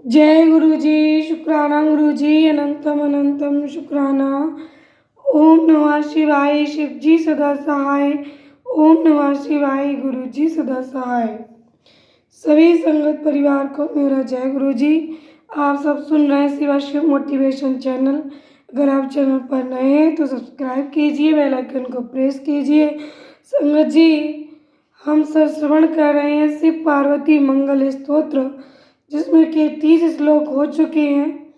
जय गुरु जी। शुक्राना गुरु जी, अनंतम अनंतम शुक्राना। ओम नमः शिवाय। शिव जी सदा सहाय। ओम नमः शिवाय। गुरु जी सदा सहाय। सभी संगत परिवार को मेरा जय गुरु जी। आप सब सुन रहे हैं शिवा शिव मोटिवेशन चैनल। अगर आप चैनल पर नए हैं तो सब्सक्राइब कीजिए, बेल आइकन को प्रेस कीजिए। संगत जी, हम सब श्रवण कर रहे हैं शिव पार्वती मंगल स्तोत्र, जिसमें के 30 श्लोक हो चुके हैं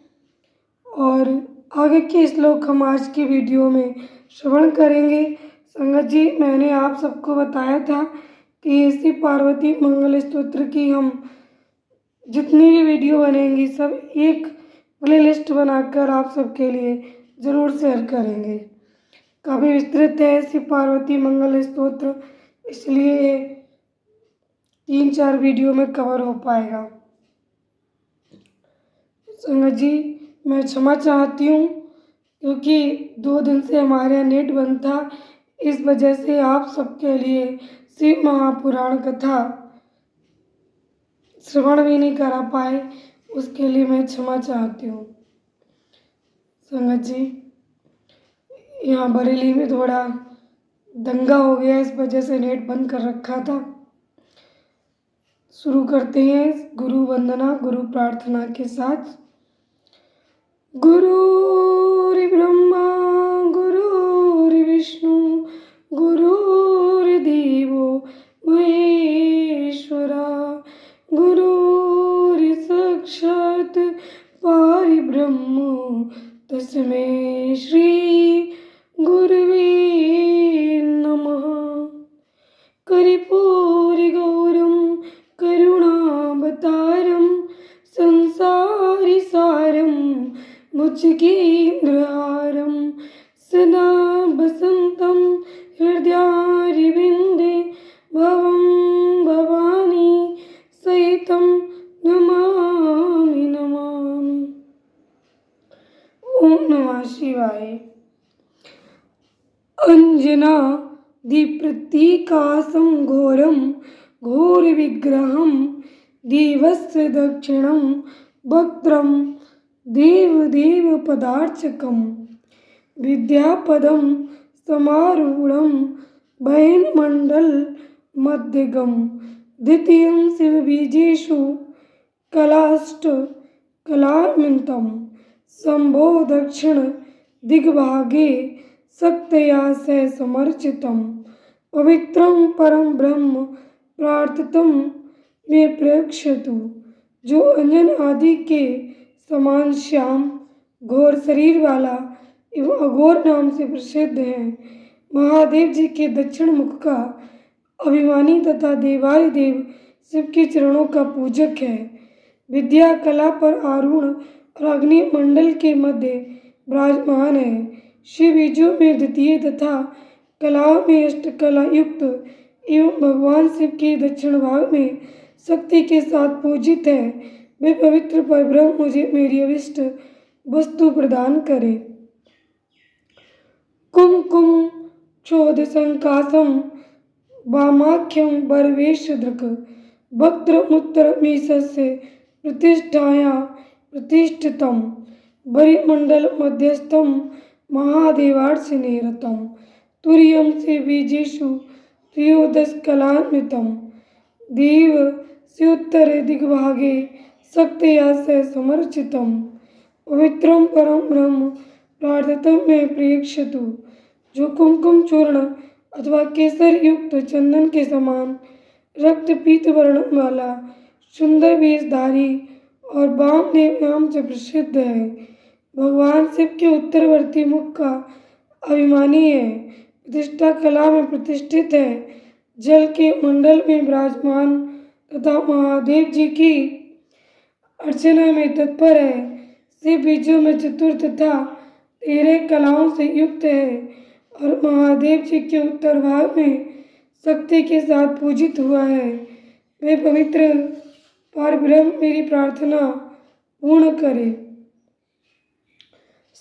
और आगे के श्लोक हम आज की वीडियो में श्रवण करेंगे। संगत जी, मैंने आप सबको बताया था कि शिव पार्वती मंगल स्तोत्र की हम जितनी भी वीडियो बनेंगी सब एक प्ले लिस्ट बनाकर आप सबके लिए ज़रूर शेयर करेंगे। काफ़ी विस्तृत है शिव पार्वती मंगल स्तोत्र, इसलिए 3-4 वीडियो में कवर हो पाएगा। संगत जी, मैं क्षमा चाहती हूँ क्योंकि 2 दिन से हमारे यहाँ नेट बंद था, इस वजह से आप सबके लिए शिव महापुराण कथा श्रवण भी नहीं करा पाए, उसके लिए मैं क्षमा चाहती हूँ। संगत जी, यहाँ बरेली में थोड़ा दंगा हो गया, इस वजह से नेट बंद कर रखा था। शुरू करते हैं गुरु वंदना, गुरु प्रार्थना के साथ। गुरुर्ब्रह्मा गुरुर्विष्णु गुरुर्देवो महेश्वरा, गुरुर्साक्षात् परब्रह्म तस्मै श्री गुरवे नमः। कर्पूरगौरं करुणावतारं संसारसारं भुजगेन्द्रहारं सदा वसन्तं हृदयारविन्दे भवं भवानी सहितं नमामि नमामि। ओम नमः शिवाय। अंजना दीप्रतीकासं घोरं घोरविग्रहं देवस्य दक्षिणं वक्त्रं देवदेवपदार्चकं विद्यापदं समारूढं वैनमण्डलमध्यगं द्वितीयं शिवबीजेषु कलाष्टकलान्वितं शम्भो दक्षिण दिग्भागे शक्तया स समर्चितं पवित्रं परम ब्रह्म प्रार्थितं मे प्रयक्षतु। जो अंजन आदि के समान श्याम घोर शरीर वाला एवं अघोर नाम से प्रसिद्ध है, महादेव जी के दक्षिण मुख का अभिमानी तथा देवादिदेव शिव के चरणों का पूजक है। विद्या कला पर आरूढ़ और अग्नि मंडल के मध्य विराजमान है। शिव बीजों में द्वितीय तथा कलाओं में अष्टकला युक्त एवं भगवान शिव के दक्षिण भाग में शक्ति के साथ पूजित है। वे पवित्र परब्रह्म मुझे मेरी अभिष्ट वस्तु प्रदान करे। कुमकुम क्षोधसंकाशं वामाख्यं वरवेशधृक् वक्त्रमुत्तरमीशस्य प्रतिष्ठाया प्रतिष्ठितं वरिमण्डलमध्यस्थं महादेवार्चने रतं तुर्यं से बीजेषु त्रयोदशकलान्वितं देवस्योत्तरे दिग्भागे शक्तया स समर्चितं पवित्रं परं ब्रह्म प्रार्थितं मे प्रेक्षतु। जो कुमकुम चूर्ण अथवा केसर युक्त चंदन के समान रक्त पीत वर्ण वाला सुंदर वेशधारी और वामदेव नाम से प्रसिद्ध है, भगवान शिव के उत्तरवर्ती मुख का अभिमानी है, प्रतिष्ठा कला में प्रतिष्ठित है, जल के मंडल में विराजमान तथा महादेव जी की अर्चना में तत्पर है। शिव बीजों में चतुर तथा 13 कलाओं से युक्त है और महादेव जी के उत्तर भाग में शक्ति के साथ पूजित हुआ है। वे पवित्र परब्रह्म मेरी प्रार्थना पूर्ण करे।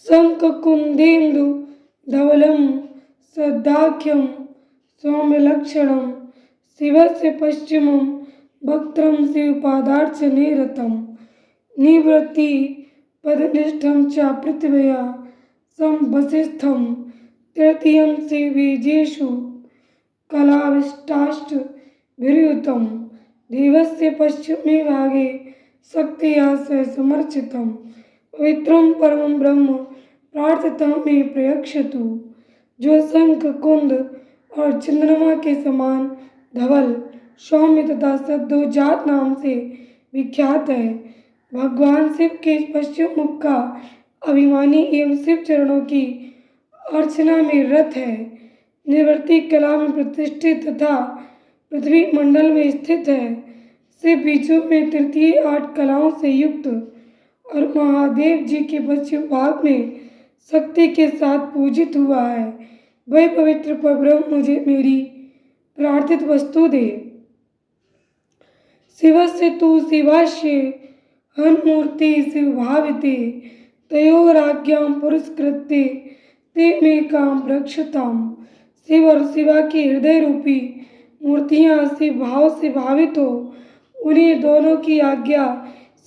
शंखकुंदेन्दु धवलं सदाख्यं सौम्यलक्षणं शिवस्य पश्चिमं वक्त्रं शिवपादार्चने रतं निवृत्ति पदनिष्ठं च पृथिव्या संवसिस्थं तृतीयं शिवेजेषु कलाविष्टाष्टभिर्युतं देवस्य पश्चिमे भागे शक्त्या स समर्चितं पवित्रं परमं ब्रह्म प्रार्थता में प्रयक्षतु। जो शंख कुंद और चंद्रमा के समान धवल सौम्य तथा सद्योजात नाम से विख्यात है। भगवान शिव के पश्चिम मुख का अभिमानी एवं शिव चरणों की अर्चना में रत है। निवृत्ति कला में प्रतिष्ठित तथा पृथ्वी मंडल में स्थित है। शिव बीचों में तृतीय 8 कलाओं से युक्त और महादेव जी के पश्चिम भाग में शक्ति के साथ पूजित हुआ है। वह पवित्र परब्रह्म मुझे मेरी प्रार्थित वस्तु दे। शिवस्य तु शिवास्य हनुमूर्ति शिवभाविते तयोराज्ञां पुरस्कृत्य ते मे काम रक्षताम। शिव और शिवा की हृदय रूपी मूर्तियां शिव भाव से भावित हो उन्हें दोनों की आज्ञा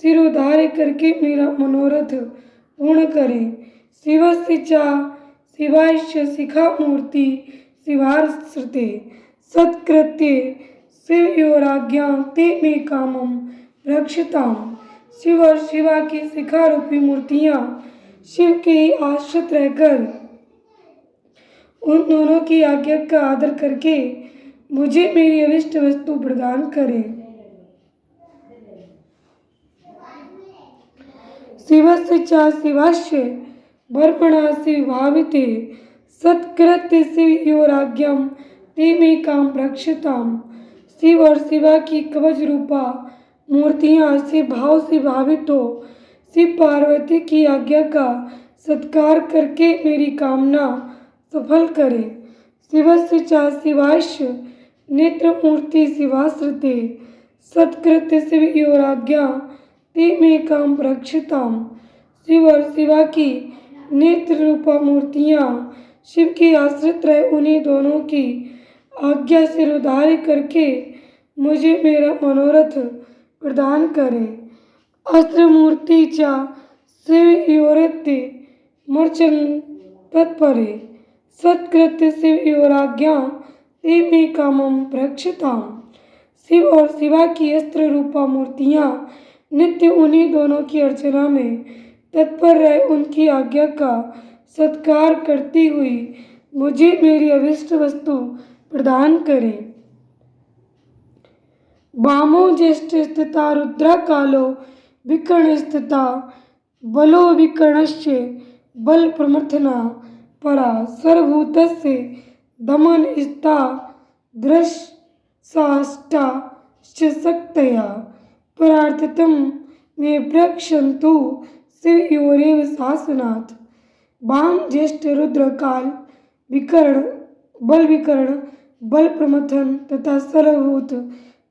सिरोधार्य करके मेरा मनोरथ पूर्ण करें। शिवस्य च शिवास्य शिखा मूर्ति शिवाश्रिते सत्कृत्य शिवयोराज्ञा ते मे कामम रक्षताम। शिव और शिवा की शिखा रूपी मूर्तियां शिव के ही आश्रित रहकर उन दोनों की आज्ञा का आदर करके मुझे मेरी अभिष्ट वस्तु प्रदान करें। शिवस्य च शिवास्य बर्मणा शिवभाविते सत्कृत्य शिवयोराज्ञां ते मे काम रक्षताम। शिव और शिवा की कवच रूपा मूर्तियां शिव भाव से भावित हो शिव पार्वती की आज्ञा का सत्कार करके मेरी कामना सफल करें। शिवस्य च शिवास्य नेत्र मूर्ति शिवाश्रिते सत्कृत्य शिवयोराज्ञा ते मे काम रक्षताम। शिव और शिवा की नेत्र रूपा मूर्तियां शिव के आश्रित रहे उन्हीं दोनों की आज्ञा सिरोधार्य करके मुझे मेरा मनोरथ प्रदान करें। अस्त्र मूर्ति च शिवयोरेत्य मूर्छन तत्परे सत्कृत्य शिवयोराज्ञा ते मे कामम रक्षताम। शिव और शिवा की अस्त्र रूपा मूर्तियां नित्य उन्हीं दोनों की अर्चना में तत्पर रहे उनकी आज्ञा का सत्कार करती हुई मुझे मेरी अभिष्ट वस्तु प्रदान करें। वामो ज्येष्ठ स्थिता रुद्रा कालो विकर्ण स्थिता बलो विकर्णस्य बल प्रमथना परा सर्वभूतस्य दमन स्था दृश्साष्टा शक्तया प्रार्थितं मे प्रक्षन्तु शिवयोरेव शासनात्। वाम ज्येष्ठ रुद्र काल विकर्ण बल प्रमथन तथा सर्वभूत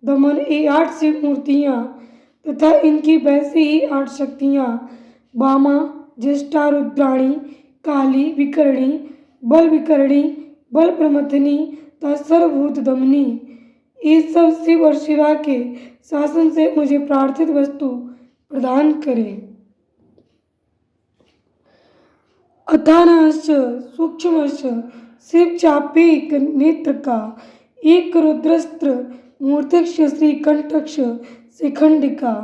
दमन ये 8 शिव मूर्तियां तथा इनकी वैसी ही 8 शक्तियां वामा ज्येष्ठा रुद्राणी काली विकरणी बल प्रमथनी तथा सर्वभूत दमनी ये सब शिव और शिवा के शासन से मुझे प्रार्थित वस्तु प्रदान करें। अथानश्च सूक्ष्मश्च शिव चापैक नेत्र का एक रुद्रस्त्र मूर्तिक्ष श्रीकंठक्ष शिखंडिका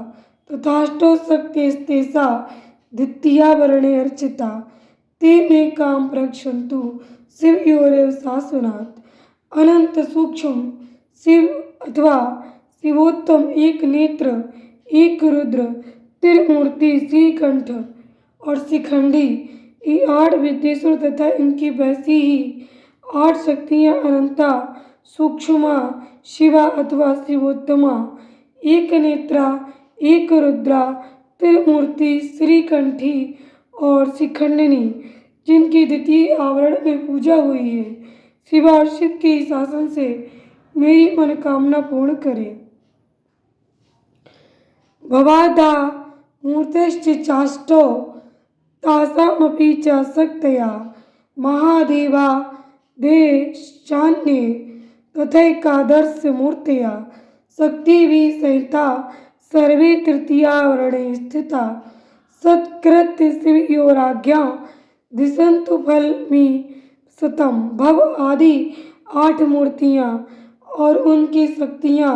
तथाष्टौ शक्तिस्तेषा द्वितीया वर्णे अर्चिता ते मे काम प्रक्षन्तु शिवयोरेव शासनात्। अनंत सूक्ष्म शिव अथवा शिवोत्तम एक नेत्र एक रुद्र त्रिमूर्ति श्रीकंठ और शिखंडी ये 8 विद्येश्वर तथा इनकी वैसी ही 8 शक्तियां अनंता सूक्ष्मा शिवा अथवा शिवोत्तमा एक नेत्रा एक रुद्रा त्रिमूर्ति श्रीकंठी और शिखंडिनी जिनकी द्वितीय आवरण में पूजा हुई है शिवा और शिव के शासन से मेरी मनोकामना पूर्ण करे। भवादा मूर्तश्च चाष्टौ तासामपि च शक्तया महादेवा देशान्ये तथैकादर्श मूर्तया शक्ति भी सहिता सर्वे तृतीयावरणे स्थिता सत्कृत्य शिवयोराज्ञा दिशन्तु फलमी सतम। भव आदि 8 मूर्तियाँ और उनकी शक्तियाँ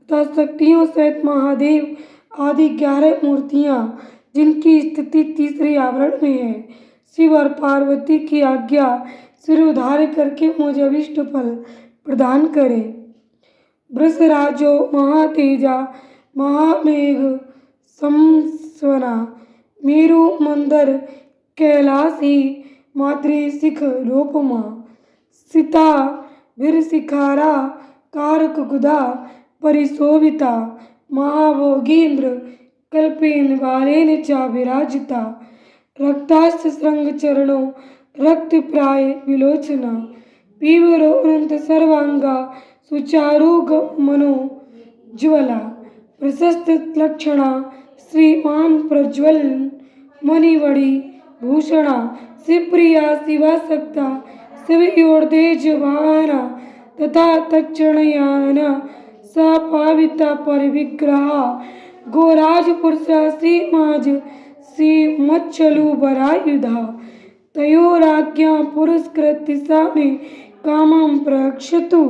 तथा शक्तियों सहित महादेव आदि 11 मूर्तियाँ जिनकी स्थिति तीसरे आवरण में है। शिव और पार्वती की आज्ञा सिर उधार करके मुझे अभिष्ट फल प्रदान करें। वृषराजो महातेजा महामेघ समस्वना मेरु मंदर कैलास ही माद्री शिख रूपमा सीता वीरशिखारा कारकुकुदा परिशोभिता महाभोगीन्द्र कल्पेन बालेन च विराजिता रक्तास्त्र श्रृंग चरणों रक्त प्राय विलोचना पीवरो अनंत सर्वांगा सुचारु मनो ज्वला प्रशस्त लक्षणा श्रीमान प्रज्वल मणिवड़ी भूषणा शिवप्रिया शिवासक्ता शिवयोर्देज वाहना तथा तक्षणयाना सा पाविता परिविग्रहा गोराज पुरुषा श्रीमाज श्रीमच्छलु बरायुधा तयोराज्ञा पुरस्कृत सा में कामं प्रक्षतु।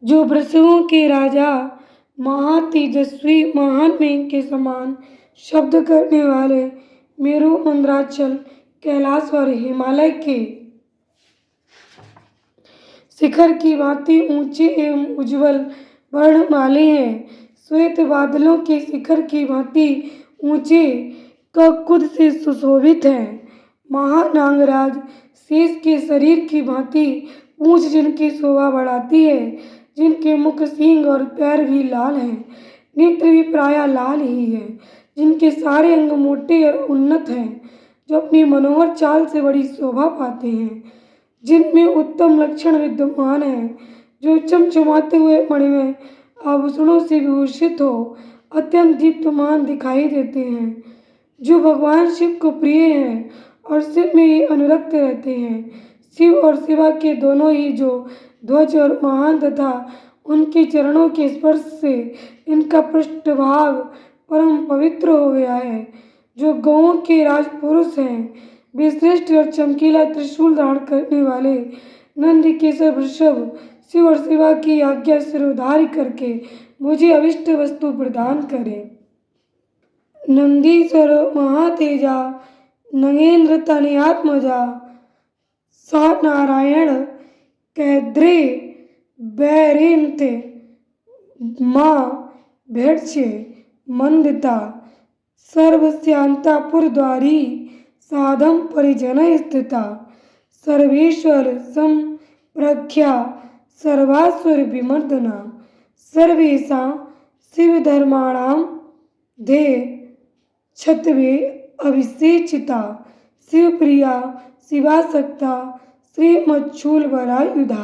जो वृषभों के राजा महातेजस्वी महान मेघ के समान शब्द करने वाले मेरु मंदराचल कैलाश और हिमालय के शिखर की भांति ऊंचे एवं उज्ज्वल वर्ण वाले हैं। श्वेत बादलों के शिखर की भांति ऊंचे ककुद से सुशोभित हैं। महानागराज शेष के शरीर की भांति पूंछ जिनकी शोभा बढ़ाती है, जिनके मुख सींग और पैर भी लाल हैं, नेत्र भी प्रायः लाल ही है, जिनके सारे अंग मोटे और उन्नत हैं, जो अपनी मनोहर चाल से बड़ी शोभा पाते हैं, जिनमें उत्तम लक्षण विद्यमान हैं, जो चमचमाते हुए मणिमय आभूषणों से विभूषित हो अत्यंत दीप्तमान दिखाई देते हैं, जो भगवान शिव को प्रिय हैं और शिव में ही अनुरक्त रहते हैं। शिव और शिवा के दोनों ही जो ध्वज और महान तथा उनके चरणों के स्पर्श से इनका पृष्ठभाग परम पवित्र हो गया है। जो गौओं के राजपुरुष हैं, वे श्रेष्ठ और चमकीला त्रिशूल धारण करने वाले नंदकेश्वर वृषभ शिव और शिवा की आज्ञा सिरोधार्य करके मुझे अभिष्ट वस्तु प्रदान करें। नंदीश्वर महातेजा नगेंद्र तनयात्मजा सा नारायण कैद्रे बैरेंते माँ भेड़चे मंदिता सर्वस्यांतापुरद्वारी साधम परिजन स्थिता सर्वेश्वर संप्रख्या सर्वासुर विमर्दना सर्वेशा शिवधर्माणाम धे छतवे अभिषेचिता शिवप्रिया शिवासक्ता श्रीमच्छूल बरायुधा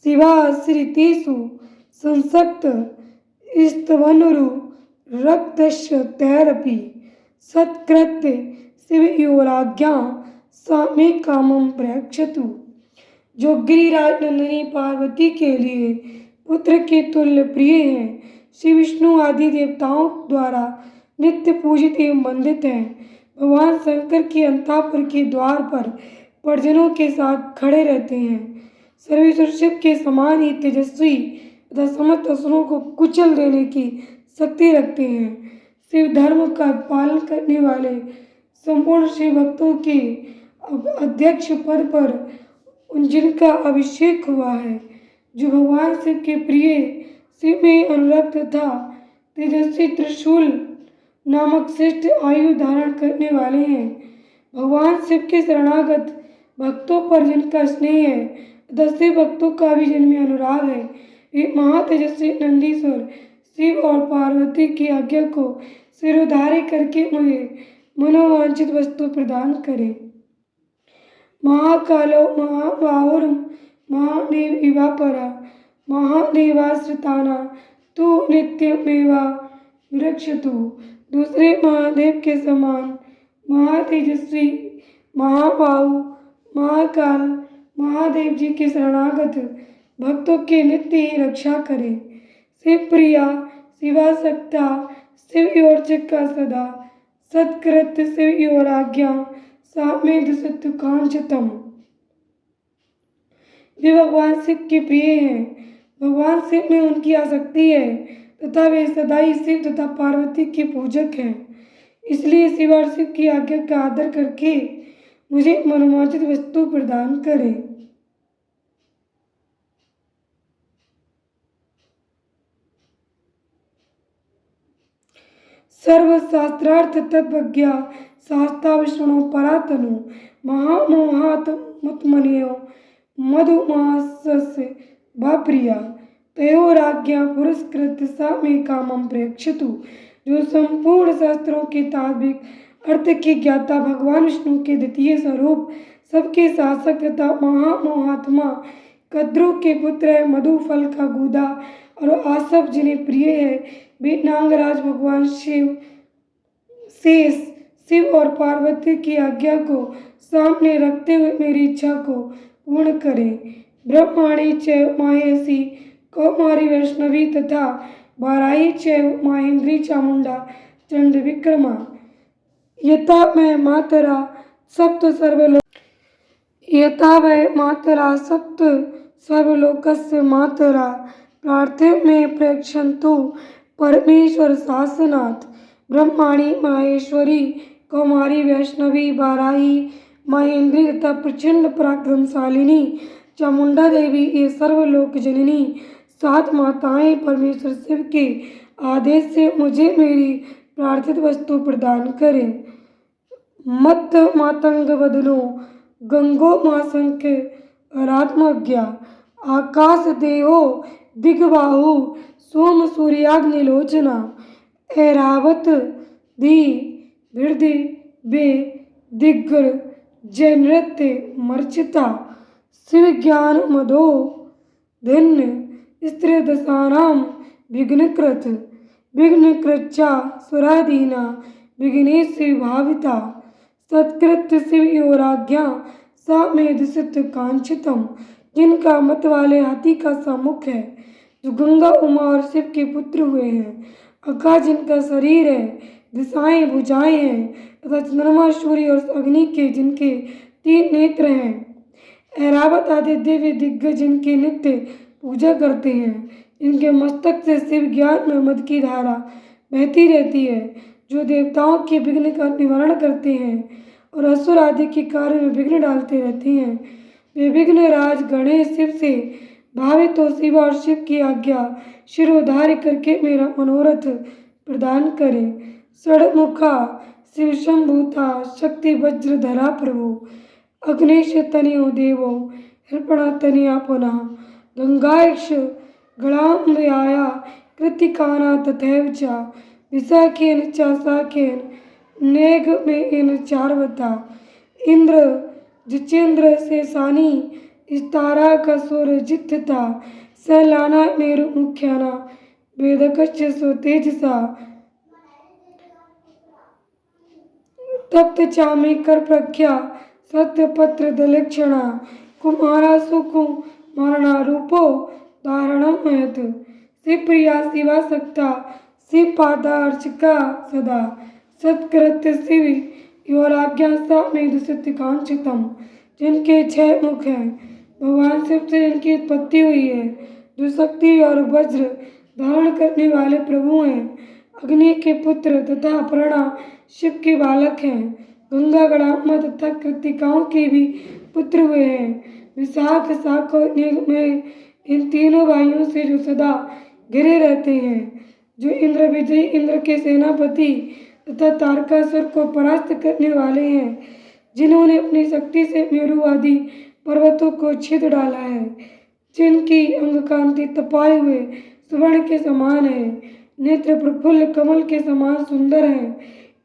शिवा श्रीतेषु संसक्त स्तवनुरु रक्तस्य तैरपि सत्कृत्य शिवयोराज्ञा सा मे कामं प्रयच्छतु। जो गिरिराज नंदिनी पार्वती के लिए पुत्र के तुल्य प्रिय हैं, श्री विष्णु आदि देवताओं द्वारा नित्य पूजित एवं वंदित हैं, भगवान शंकर के अंतापुर के द्वार पर परिजनों के साथ खड़े रहते हैं, सर्वेश्वर शिव के समान ही तेजस्वी तथा समस्त असुरों को कुचल देने की शक्ति रखते हैं, शिव धर्म का पालन करने वाले संपूर्ण शिव भक्तों के अध्यक्ष पद पर उन जिनका अभिषेक हुआ है, जो भगवान शिव के प्रिय शिव में अनुरक्त तथा तेजस्वी त्रिशूल नामक श्रेष्ठ आयु धारण करने वाले हैं, भगवान शिव के शरणागत भक्तों पर जिनका स्नेह है तथा शिव भक्तों का भी जिनमें अनुराग है, वे महातेजस्वी नंदीश्वर शिव और पार्वती की आज्ञा को सिरोधार्य करके मुझे मनोवांछित वस्तु प्रदान करें। महाकालो महाबाहुर महादेव इवापरा महादेवाश्रिताना तु नित्यमेवा विरक्षतु। दूसरे महादेव के समान महातेजस्वी महाबाहु महाकाल महादेव जी के शरणागत भक्तों के नित्य ही रक्षा करें। शिवप्रिया शिवासक्ता शिवयोर्चिका सदा सत्कृत्य शिवयोराज्ञा सामेध सत्य कांचतम। वे भगवान शिव के प्रिय हैं, भगवान शिव में उनकी आसक्ति है तथा वे सदा ही शिव तथा पार्वती के पूजक हैं। इसलिए शिव और शिव की आज्ञा का आदर करके मुझे मनोवांछित वस्तु प्रदान करें। सर्वशास्त्रार्थ तत्वज्ञा शास्ता विष्णु परातनु महामोहात मुत्मनियो मधुमासस्य भाप्रिया तयोराज्ञा पुरस्कृत सा मे कामम प्रेक्षतु। जो संपूर्ण शास्त्रों के तात्विक अर्थ की ज्ञाता भगवान विष्णु के द्वितीय स्वरूप सबके शासक तथा महामोहात्मा कद्रु के पुत्र है, मधु फल का गूदा और आसव जिन्हें प्रिय है, वे नांगराज भगवान शिव शेष शिव और पार्वती की आज्ञा को सामने रखते हुए मेरी इच्छा को पूर्ण करें। ब्रह्माणी च माहेशी कौमारी वैष्णवी तथा बाराही च माहेंद्री चामुंडा चंड विक्रमा यथा मैं मातरा सप्त सर्वलोक यथा वै मातरा सप्त सर्वलोकस्य मातरा प्रार्थे में प्रेक्षन्तु परमेश्वर शासनात्। ब्रह्माणी माहेश्वरी कौमारी वैष्णवी बाराही महेंद्री तथा प्रचंड पराक्रमशालिनी चामुंडा देवी ये सर्वलोक जननी सात माताएं परमेश्वर शिव के आदेश से मुझे मेरी प्रार्थित वस्तु प्रदान करें। मत मातंग बदलो गंगो मासंक रात्मज्ञा आकाश देहो दिग्बाहु सोम सूर्याग्निलोचना ऐरावत दी वृद्धि बे दिग्गर जय नृत्य मर्चिता शिव ज्ञान मदो धिन्न स्त्री दशानाम विघ्नकृचा सुरादीना विघ्नेश भाविता सत्कृत्य शिव योराज्ञा सा मेध सिद्ध कांक्षितम। जिनका मत वाले हाथी का सा मुख है, जो गंगा उमा और शिव के पुत्र हुए हैं, आकाश जिनका शरीर है, दिशाएं भुजाएं हैं तथा चंद्रमा सूर्य और अग्नि के जिनके तीन नेत्र हैं, ऐरावत आदि दिव्य दिग्गज जिनकी नित्य पूजा करते हैं, जिनके मस्तक से शिव ज्ञान में मद की धारा बहती रहती है, जो देवताओं के विघ्न का निवारण करते हैं और असुर आदि के कार्य में विघ्न डालते रहते हैं, वे विघ्न राज गणेश शिव से भावित हो शिव और शिव की आज्ञा शिरोधार्य करके मेरा मनोरथ प्रदान करें। षडमुखा शिव शंभूता शक्ति वज्रधरा प्रभु अग्नेश तनयो देवो हृपणा तनया पुनः गंगाक्ष गणाम्बयाया कृतिकाना तथैव च विशाखेन च शाखेन नेग में इन चारवता इंद्र जिचेंद्र से सानी इस्तारा का सूर्य जित्था सैलाना मेरु मुख्याना वेदकश्च स्वतेजसा तप्त चामे कर प्रख्या सत्यपत्र दलक्षणा कुमारा सुकुमारणा रूपो धारणम महत शिवप्रिया शिवासक्ता शिव पादार्चिका सदा सत्कृत्य शिव योराज्ञा सा मेध सत्य कांक्षितम। जिनके 6 मुख हैं, भगवान शिव से जिनकी उत्पत्ति हुई है, जो शक्ति और वज्र धारण करने वाले प्रभु हैं, अग्नि के पुत्र तथा अपर्णा शिव के बालक हैं, गंगा गणाम्मा तथा कृतिकाओं के भी पुत्र हुए हैं, विशाख शाख और नेग में इन तीनों भाइयों से जो सदा घिरे रहते हैं, जो इंद्र विजयी इंद्र के सेनापति तथा तारकासुर को परास्त करने वाले हैं, जिन्होंने अपनी शक्ति से मेरु आदि पर्वतों को छेद डाला है, जिनकी अंग कांति तपाए हुए स्वर्ण के समान है, नेत्र प्रफुल्ल कमल के समान सुंदर है,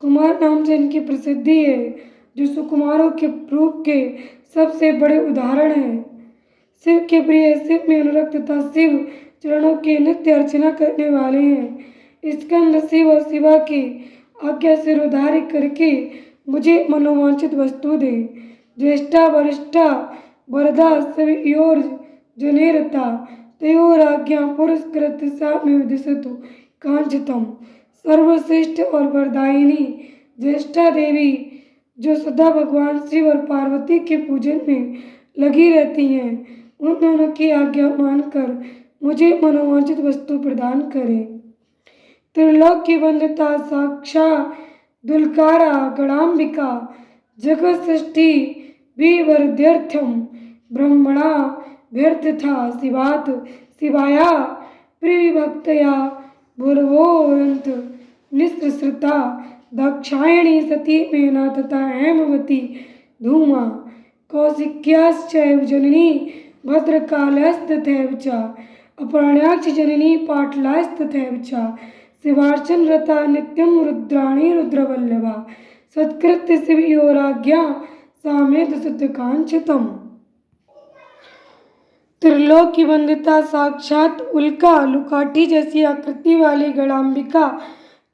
कुमार नाम से इनकी प्रसिद्धि है, जो सुकुमारों के रूप के सबसे बड़े उदाहरण हैं। शिव के प्रिय शिव में अनुरक्त तथा शिव चरणों की नित्य अर्चना करने वाले हैं। स्कंद शिव और शिवा की आज्ञा से उद्धार करके मुझे मनोवांछित वस्तु दे। ज्येष्ठा वरिष्ठा वरदा सवयोर जनेरता तयोराज्ञा पुरस्कृत सा में दिशतु कांचितम। सर्वश्रेष्ठ और वरदायिनी ज्येष्ठा देवी जो सदा भगवान शिव और पार्वती के पूजन में लगी रहती हैं, उन दोनों की आज्ञा मानकर मुझे मनोवांछित वस्तु प्रदान करें। त्रिलोक की वंदिता साक्षात दुलकारा गणाम्बिका जगत सृष्टि विवरद्यर्थम ब्रह्मणा व्यर्थथा शिवात शिवाया प्रिविभक्तया भूर्वोरंत निःसृता दाक्षायणी सती मेना तथा हेमवती धूमा कौशिक्याश्चैव जननी भद्रकालस्तथैव च अपराण्याक्ष जननी पाटलास्तथैव च शिवार्चनरता नित्यं रुद्राणी रुद्रवल्लभा सत्कृत्य शिवयोराज्ञा सामेध सिद्धकांक्षितम्। त्रिलोक की वंदिता साक्षात उल्का लुकाठी जैसी आकृति वाली गणाम्बिका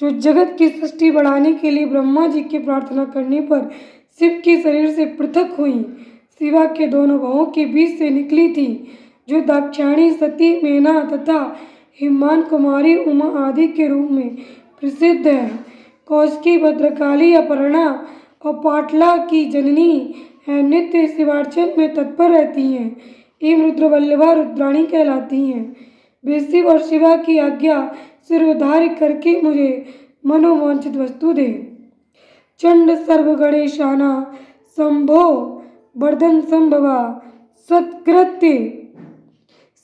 जो जगत की सृष्टि बढ़ाने के लिए ब्रह्मा जी की प्रार्थना करने पर शिव के शरीर से पृथक हुई, शिवा के दोनों भावों के बीच से निकली थी, जो दाक्षायणी सती मेना तथा हिमान कुमारी उमा आदि के रूप में प्रसिद्ध है, कौशिकी भद्रकाली अपर्णा और पाटला की जननी है, नित्य शिवार्चन में तत्पर रहती हैं एवं रुद्रवल्लभा रुद्राणी कहलाती हैं। वे शिव और शिवा की आज्ञा सिरोधार्य करके मुझे मनोवांछित वस्तु दे। चंड सर्व गणेशाना शंभो वर्धन संभवा सत्कृत्य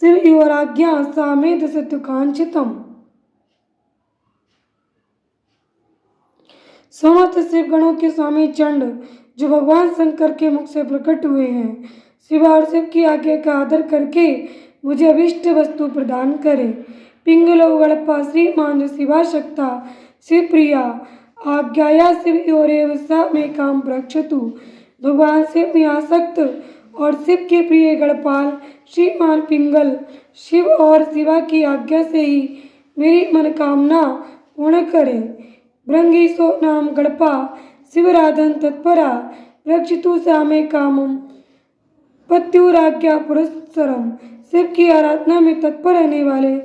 शिव योराज्ञा सामेध सत्कांक्षितम। समस्त शिवगणों के स्वामी चंड जो भगवान शंकर के मुख से प्रकट हुए हैं, शिव और शिव की आज्ञा का आदर करके मुझे अभिष्ट वस्तु प्रदान करे। पिंगलो गणपा श्रीमान शिवा शक्ता शिवप्रिया आज्ञाया शिवयोरेव स मे काम प्रक्षतु। भगवान शिव में आसक्त और शिव के प्रिय गणपाल श्रीमान पिंगल शिव और शिवा की आज्ञा से ही मेरी मनोकामना पूर्ण करे। भृंगीसो नाम गणपा शिवराधन तत्परा प्रक्षतु सामे कामम पत्युराज्ञा पुरस्सरम। शिव की आराधना में तत्पर रहने वाले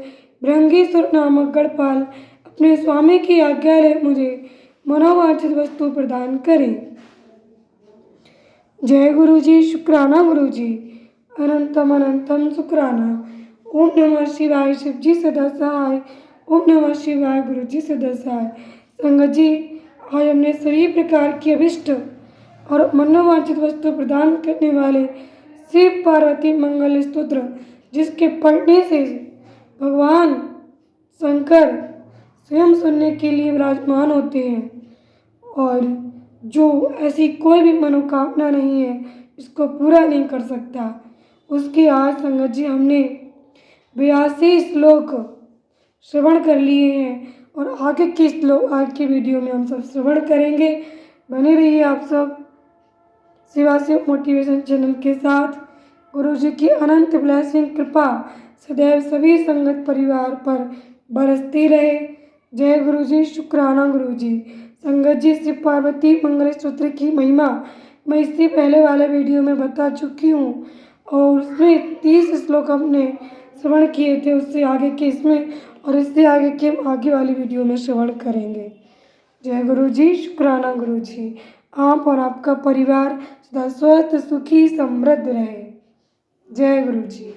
भृंगीसुर नामक गणपाल अपने स्वामी की आज्ञा ले मुझे मनोवांछित वस्तु प्रदान करें। जय गुरु जी, शुक्राना गुरु जी, अनंतम अनंतम शुक्राना। ओम नमः शिवाय, शिव जी सदा सहाय। ओम नमः शिवाय, गुरु जी सदा सहाय। संगत जी, आज हमने सभी प्रकार की अभिष्ट और मनोवांछित वस्तु प्रदान करने वाले शिव पार्वती मंगल स्तोत्र, जिसके पढ़ने से भगवान शंकर स्वयं सुनने के लिए विराजमान होते हैं और जो ऐसी कोई भी मनोकामना नहीं है इसको पूरा नहीं कर सकता, उसके आज संगत जी हमने 82 श्लोक श्रवण कर लिए हैं और आगे के श्लोक आज की वीडियो में हम सब श्रवण करेंगे। बने रहिए आप सब शिवा शिव मोटिवेशन चैनल के साथ। गुरु जी की अनंत ब्लेसिंग कृपा सदैव सभी संगत परिवार पर बरसती रहे। जय गुरु जी, शुक्राना गुरु जी। संगत जी, शिव पार्वती मंगल स्तोत्र की महिमा मैं इससे पहले वाले वीडियो में बता चुकी हूँ और उसमें 30 श्लोक हमने श्रवण किए थे, उससे आगे के इसमें और इससे आगे के हम आगे वाली वीडियो में श्रवण करेंगे। जय गुरु जी, शुक्राना गुरु जी। आप और आपका परिवार सदा स्वस्थ सुखी समृद्ध रहे। जय गुरु जी।